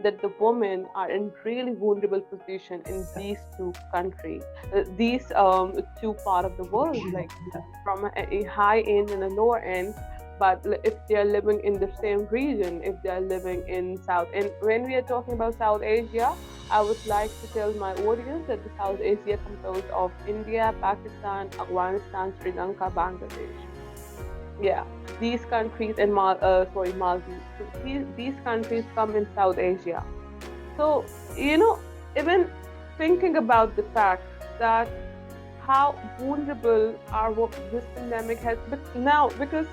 that the women are in really vulnerable position in these two countries, these two part of the world, like from a high end and a lower end. But if they are living in the same region, if they are living in South, and when we are talking about South Asia, I would like to tell my audience that the South Asia composed of India, Pakistan, Afghanistan, Sri Lanka, Bangladesh. Yeah, these countries and Maldives. So these countries come in South Asia. So, even thinking about the fact that how vulnerable this pandemic has now, because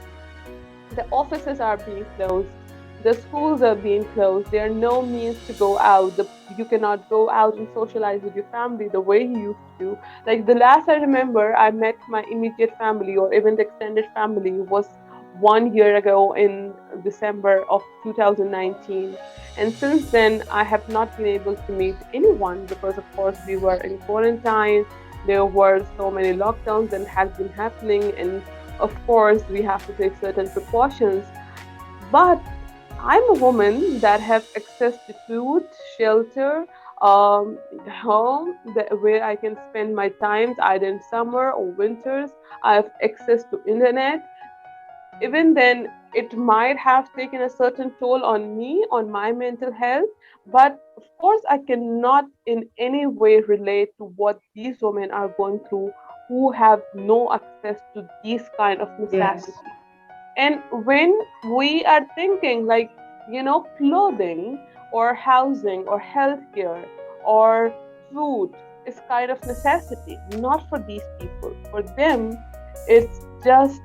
the offices are being closed, the schools are being closed, there are no means to go out, you cannot go out and socialize with your family the way you used to. Like the last I remember I met my immediate family or even the extended family was 1 year ago in December of 2019, and since then I have not been able to meet anyone because of course we were in quarantine. There were so many lockdowns that had been happening, and of course we have to take certain precautions. But I'm a woman that have access to food, shelter, home where I can spend my times either in summer or winters. I have access to internet. Even then, it might have taken a certain toll on me, on my mental health. But of course, I cannot in any way relate to what these women are going through who have no access to these kind of Yes. necessities. And when we are thinking like, clothing or housing or healthcare or food is kind of necessity, not for these people. For them, it's just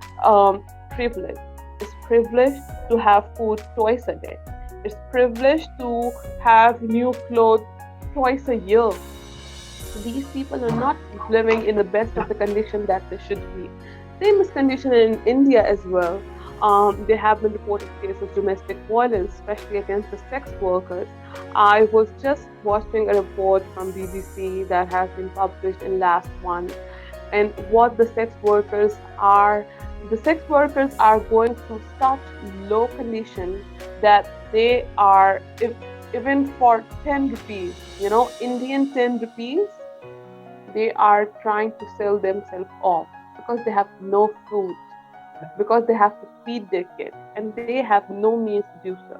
privilege. It's privilege to have food twice a day. It's privilege to have new clothes twice a year. So these people are not living in the best of the condition that they should be. Same is condition in India as well. There have been reported cases of domestic violence, especially against the sex workers. I was just watching a report from BBC that has been published in last month, and what the sex workers are going through such low condition that they are, if, even for 10 rupees, Indian 10 rupees, they are trying to sell themselves off because they have no food, because they have to feed their kids and they have no means to do so.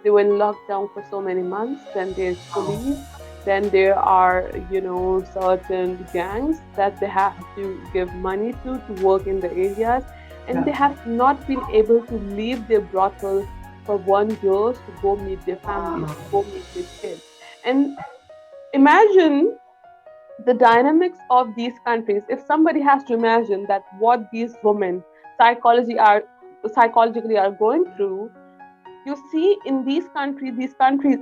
They were in lockdown for so many months. Then there's police. Then there are, certain gangs that they have to give money to work in the areas. And Yeah. they have not been able to leave their brothels for 1 year to go meet their families, to go meet their kids. And imagine the dynamics of these countries. If somebody has to imagine that what these women psychology are psychologically are going through, you see in these countries,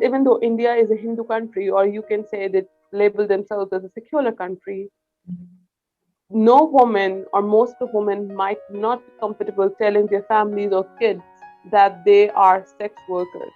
even though India is a Hindu country, or you can say that label themselves as a secular country, no woman or most of women might not be comfortable telling their families or kids that they are sex workers.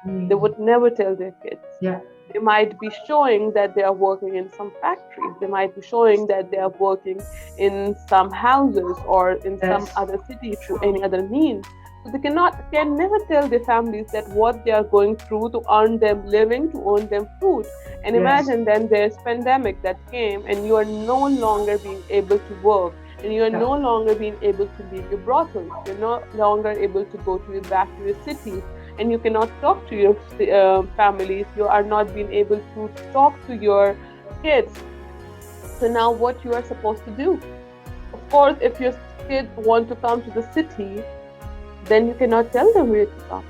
They Mm. would never tell their kids. Yeah. They might be showing that they are working in some factories. They might be showing that they are working in some houses or in some Yes. other city through any other means. So they can never tell their families that what they are going through to earn them living, to earn them food. And Yes. imagine then there's pandemic that came and you are no longer being able to work, and you are Yeah. no longer being able to leave your brothels. You're no longer able to go back to your cities, and you cannot talk to your families. You are not being able to talk to your kids. So now what you are supposed to do? Of course, if your kids want to come to the city, then you cannot tell them where to come.